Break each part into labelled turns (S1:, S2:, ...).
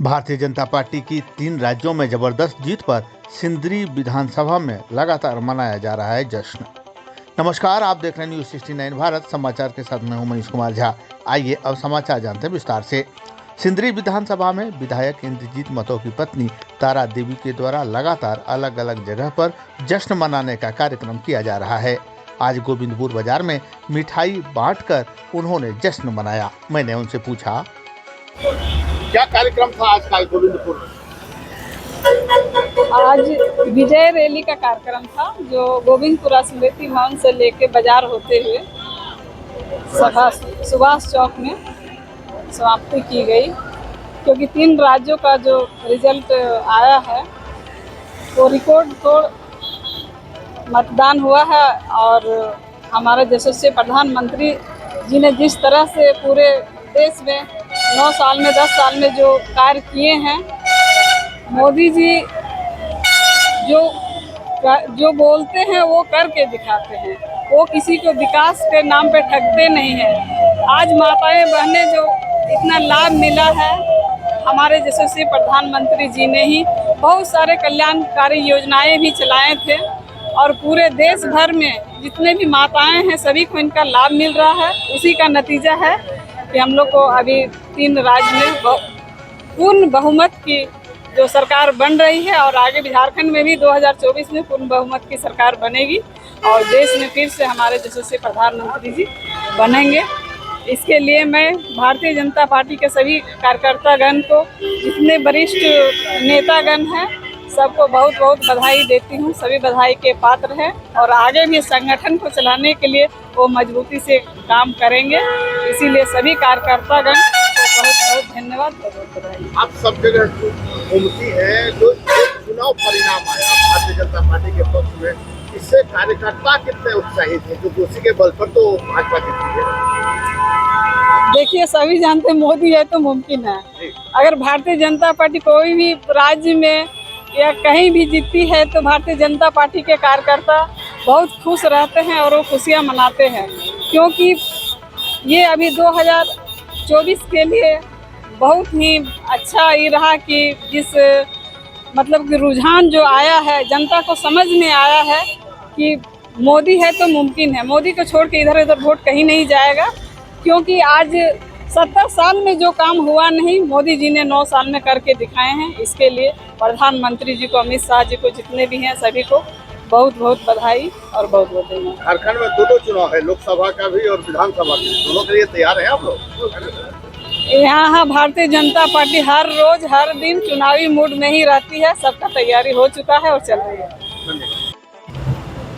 S1: Bharatiya Janata party की 3 राज्यों में जबरदस्त जीत पर सिंदरी विधानसभा में लगातार मनाया जा रहा है जश्न। नमस्कार, आप देख रहे हैं न्यूज़ 69 भारत समाचार के साथ मैं हूं मनीष कुमार झा। आइए अब समाचार जानते हैं विस्तार से। सिंदरी विधानसभा में विधायक इंद्रजीत महतो की पत्नी तारा देवी के द्वारा लगातार अलग अलग जगह पर जश्न मनाने का कार्यक्रम किया जा रहा है। आज गोविंदपुर बाजार में मिठाई बांटकर उन्होंने जश्न मनाया। मैंने उनसे पूछा,
S2: क्या कार्यक्रम था आज का गोविंदपुर में?
S3: आज विजय रैली का कार्यक्रम था जो गोविंदपुरा स्मृति भवन से लेके बाजार होते हुए सुभाष चौक में समाप्ति की गई, क्योंकि 3 राज्यों का जो रिजल्ट आया है वो रिकॉर्ड तोड़ मतदान हुआ है। और हमारे यशस्वी प्रधानमंत्री जी ने जिस तरह से पूरे देश में 9 साल में 10 साल में जो कार्य किए हैं, मोदी जी जो बोलते हैं वो करके दिखाते हैं। वो किसी को विकास के नाम पे ठगते नहीं हैं। आज माताएं बहनें जो इतना लाभ मिला है, हमारे यशस्वी प्रधानमंत्री जी ने ही बहुत सारे कल्याणकारी योजनाएं भी चलाए थे और पूरे देश भर में जितने भी माताएं हैं सभी को इनका लाभ मिल रहा है। उसी का नतीजा है कि हम लोग को अभी 3 राज्य में पूर्ण बहुमत की जो सरकार बन रही है और आगे भी झारखंड में भी 2024 में पूर्ण बहुमत की सरकार बनेगी और देश में फिर से हमारे यशस्वी प्रधानमंत्री जी बनेंगे। इसके लिए मैं भारतीय जनता पार्टी के सभी कार्यकर्तागण को, जितने वरिष्ठ नेतागण हैं, सबको बहुत बहुत बधाई देती हूँ। सभी बधाई के पात्र हैं और आगे भी संगठन को चलाने के लिए वो मजबूती से काम करेंगे। इसीलिए सभी कार्यकर्तागण को बहुत बहुत धन्यवाद, बहुत बधाई।
S2: आप सब जगह घूमती हैं, जो चुनाव परिणाम आया भारतीय जनता पार्टी के पक्ष में, इससे कार्यकर्ता कितने उत्साहित हैं, क्योंकि उसी के बल पर तो भाजपा जीती है।
S3: देखिए, सभी जानते हैं मोदी है तो मुमकिन है। अगर भारतीय जनता पार्टी कोई भी राज्य में या कहीं भी जीतती है तो भारतीय जनता पार्टी के कार्यकर्ता बहुत खुश रहते हैं और वो खुशियां मनाते हैं, क्योंकि ये अभी 2024 के लिए बहुत ही अच्छा ये रहा कि जिस मतलब कि रुझान जो आया है, जनता को समझ में आया है कि मोदी है तो मुमकिन है। मोदी को छोड़ के इधर उधर वोट कहीं नहीं जाएगा, क्योंकि आज 70 साल में जो काम हुआ नहीं, मोदी जी ने 9 साल में करके दिखाए हैं। इसके लिए प्रधानमंत्री जी को, अमित शाह जी को, जितने भी हैं सभी को बहुत बहुत बधाई और बहुत बहुत धन्यवाद।
S2: झारखंड में 2 चुनाव है, लोकसभा का भी और विधानसभा का, दोनों के लिए तैयार हैं आप लोग?
S3: यहाँ भारतीय जनता पार्टी हर रोज हर दिन चुनावी मूड में ही रहती है। सबका तैयारी हो चुका है और चल रही है।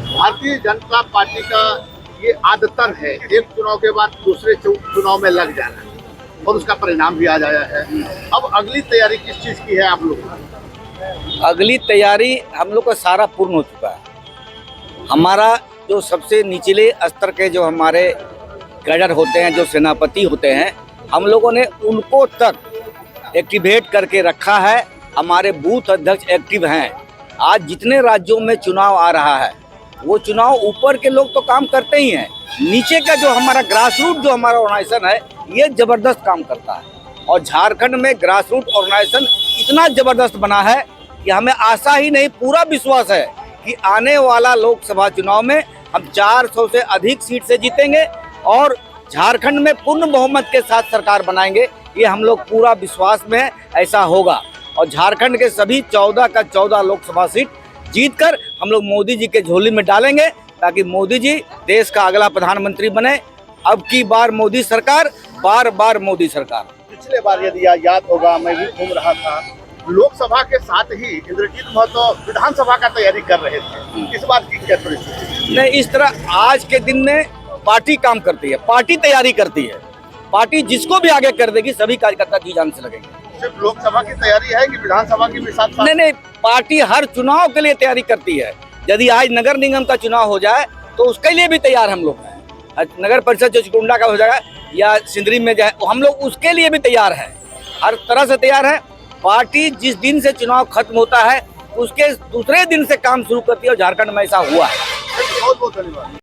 S2: भारतीय जनता पार्टी का ये आदतन है, एक चुनाव के बाद दूसरे चुनाव में लग जाना और उसका परिणाम भी आ जाया है। अब अगली तैयारी किस चीज की है आप लोग?
S4: अगली तैयारी हम लोग का सारा पूर्ण हो चुका है। हमारा जो सबसे निचले स्तर के जो हमारे कैडर होते हैं, जो सेनापति होते हैं, हम लोगों ने उनको तक एक्टिवेट करके रखा है। हमारे बूथ अध्यक्ष एक्टिव हैं। आज जितने राज्यों में चुनाव आ रहा है वो चुनाव ऊपर के लोग तो काम करते ही हैं, नीचे का जो हमारा ग्रास रूट जो हमारा ऑर्गेनाइजेशन है ये जबरदस्त काम करता है। और झारखंड में ग्रास रूट ऑर्गेनाइजेशन इतना जबरदस्त बना है कि हमें आशा ही नहीं, पूरा विश्वास है कि आने वाला लोकसभा चुनाव में हम 400 से अधिक सीट से जीतेंगे और झारखंड में पूर्ण बहुमत के साथ सरकार बनाएंगे। ये हम लोग पूरा विश्वास में ऐसा होगा और झारखंड के सभी 14 का 14 लोकसभा सीट जीतकर हम लोग मोदी जी के झोली में डालेंगे, ताकि मोदी जी देश का अगला प्रधानमंत्री बने। अब की बार मोदी सरकार, बार बार मोदी सरकार।
S2: पिछले बार यदि याद होगा, मैं भी घूम रहा था, लोकसभा के साथ ही इंद्रजीत महतो विधानसभा का तैयारी कर रहे थे। इस बात की क्या परिस्थिति?
S4: नहीं, इस तरह आज के दिन में पार्टी काम करती है, पार्टी तैयारी करती है। पार्टी जिसको भी आगे कर देगी, सभी कार्यकर्ता जी जान से लगेंगे।
S2: सिर्फ लोकसभा की तैयारी है कि विधानसभा की भी साथ?
S4: नहीं, पार्टी हर चुनाव के लिए तैयारी करती है। यदि आज नगर निगम का चुनाव हो जाए तो उसके लिए भी तैयार हम लोग हैं। नगर परिषद जो चिकुंडा का हो जाएगा या सिंदरी में जाए, हम लोग उसके लिए भी तैयार हैं, हर तरह से तैयार है। पार्टी जिस दिन से चुनाव खत्म होता है उसके दूसरे दिन से काम शुरू करती है और झारखंड में ऐसा हुआ है।
S2: बहुत बहुत धन्यवाद।